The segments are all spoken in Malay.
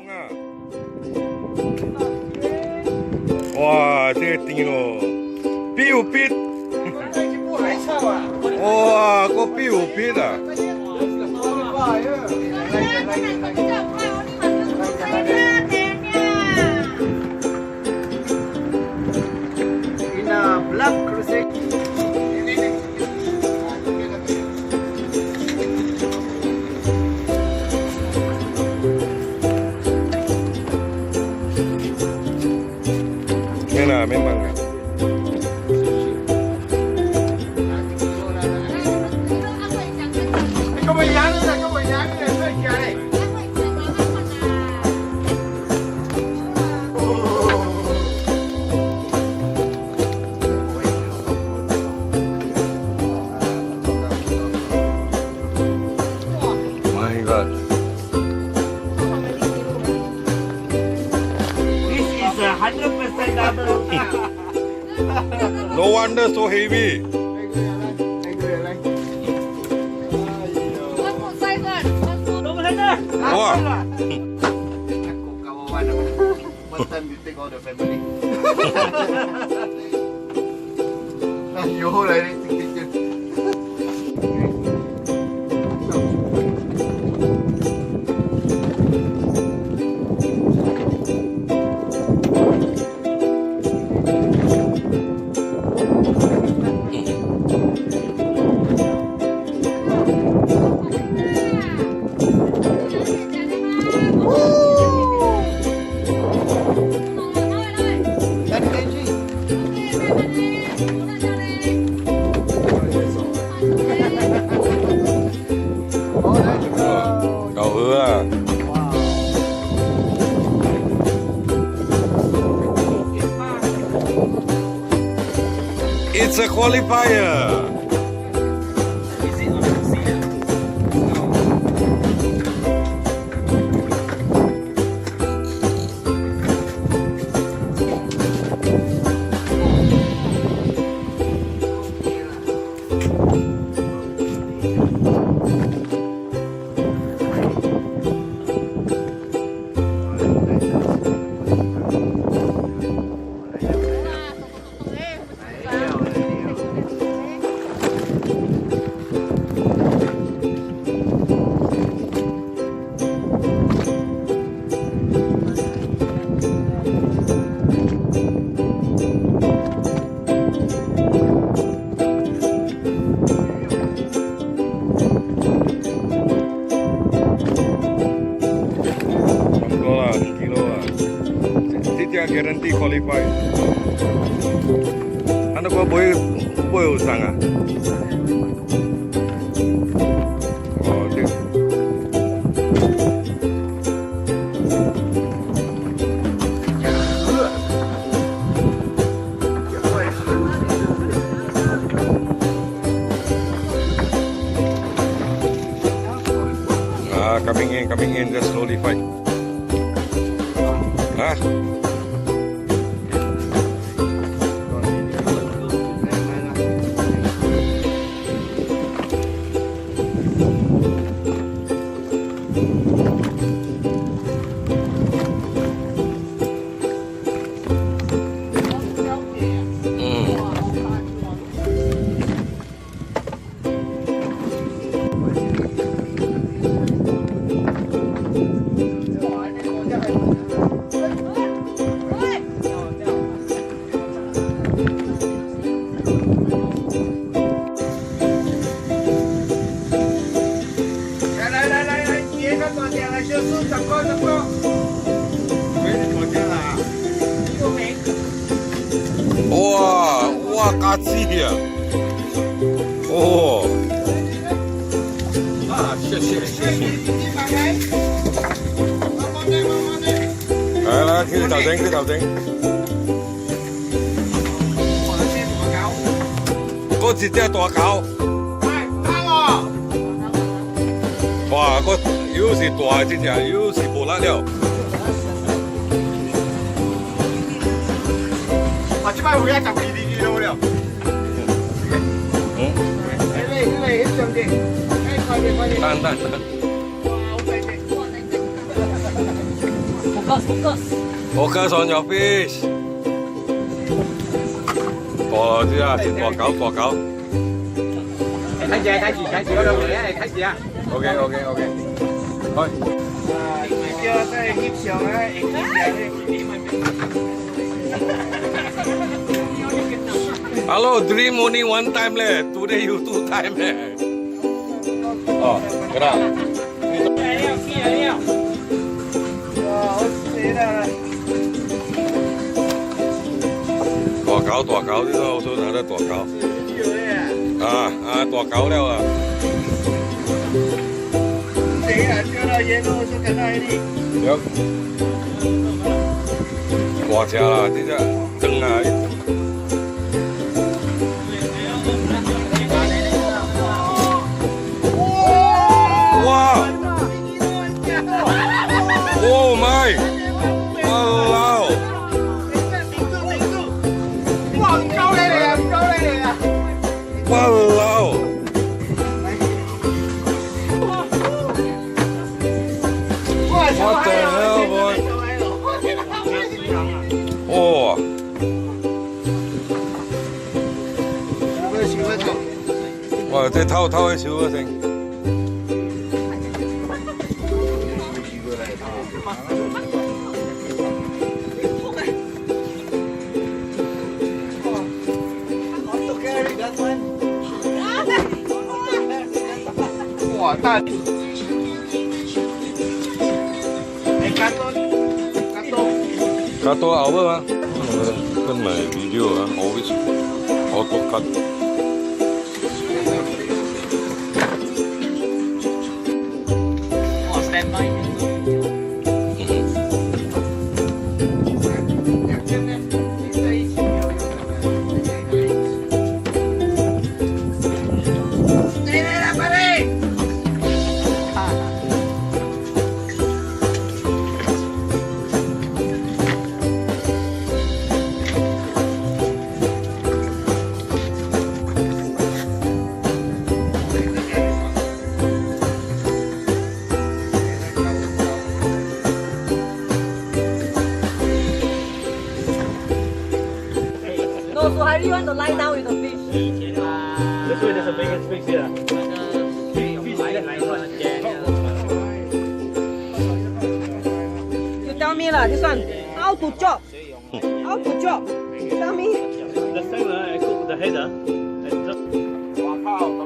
啊！哇，这个甜哦，比有比，哇，个比有比啊！memang kan. My God. This is 100% double. No wonder so heavy. Wah. First time you take all the family. You hold everything. Cậu hứa. It's a qualifier. Guarantee qualify. Ano ko boy usang ah? Oh, okay. Coming in, just slowly fight. Huh? Wah, kasih ya. Oh.谢谢。来，去頭整。嗰隻真係大狗。哇，嗰又是大隻隻，又是無辣了。我即擺回一10幾kg了。嚟，上啲，快啲。等。Focus on your fish。大啲啊，先大狗大狗。睇住嗰度嘢，睇住啊。OK。去。叫在翕相啊，Hello, dream only one time 咧，today you 2 time 咧。哦，得啦。哇，好死啦！大狗，呢個好想睇得大狗。大狗了啊！死啊！叫到野路就看到你。有。大隻啦，呢只蒸啊！哇！Oh my！哇！哇，唔夠你嚟啊！哇！What the hell, boy？ 哇！哇！這偷嘅笑嗰聲。哇，大！Cut over 嗎？跟埋 video 啊，always auto cut。我 stand by。No, so how do you want to lie down with the fish? This way there's a bigger fish here. You tell me lah, this one. How to chop? How to chop? Tell me. The same, I cook the head. And just... 哇靠！咁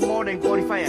more than qualified 啊！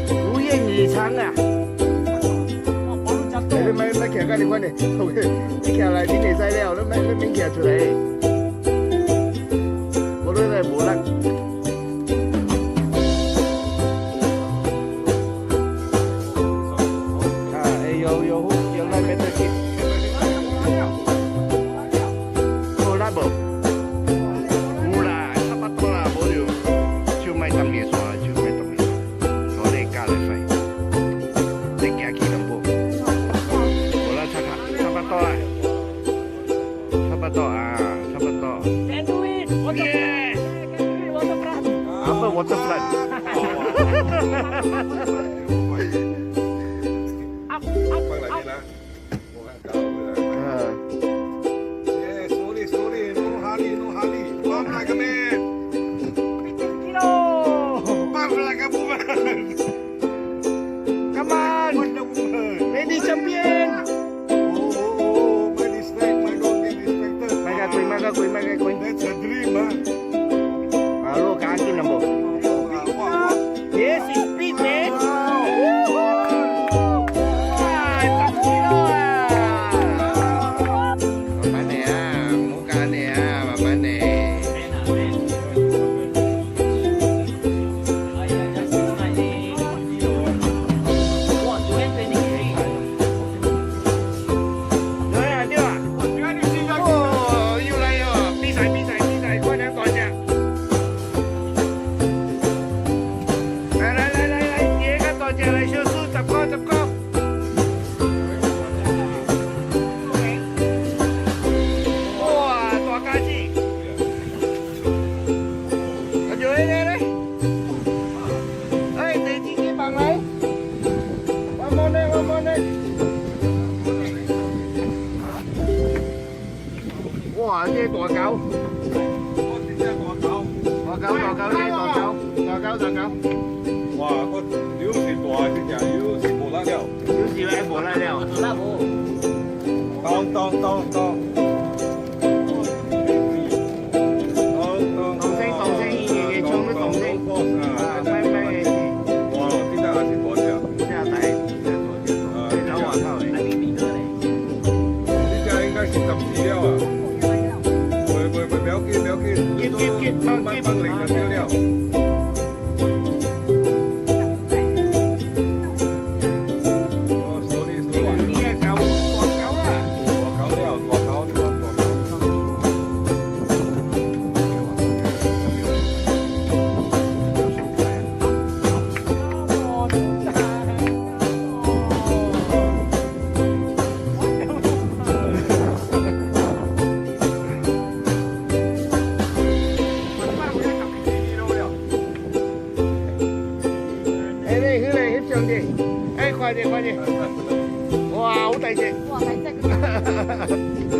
如愿以偿啊！你咪騎緊你翻嚟，你騎嚟你嚟晒了，你咪騎出嚟，我都係冇得。有那邊的嘅，冇啦冇，冇啦，差不多啦，冇了。Upper waterfront. 放嚟啲啦，我看搞嘅。Slowly, slowly, no hurry, no hurry. Bump like a man. Bump like a woman. Come on, Wonder Woman. lady champion. Oh, my distract, my don't get distracted. Mai cái quỳ, mai cái quỳ, mai cái quỳ. That's a dream, huh? Lô cá kinh nằm bộ. Wow. Yes, it's speed, man. Tập kilo à. Bà nè, mua cá nè, bà nè. Rồi à, chưa à? Ồ, yêu đây rồi. Đi xài, qua đang còn nha. Đây, nhé cái toàn chè này chưa su, tập con. Wow, toàn cá chi. Ở dưới đây. Ê, để chị cái bằng này. One more đây. Wow, cái toàn cáo. Toàn cáo. Wow, có nếu是大隻隻，nếu是無辣料，有時咧無啦了。當。動聲，嘢唱都動聲。啊，咩嘅事？哇，呢隻係大隻，真係抵，你睇話溝嚟。呢隻應該是12料啊。唔要緊，幫零就少料。快啲！哇，好大隻！哇，大隻！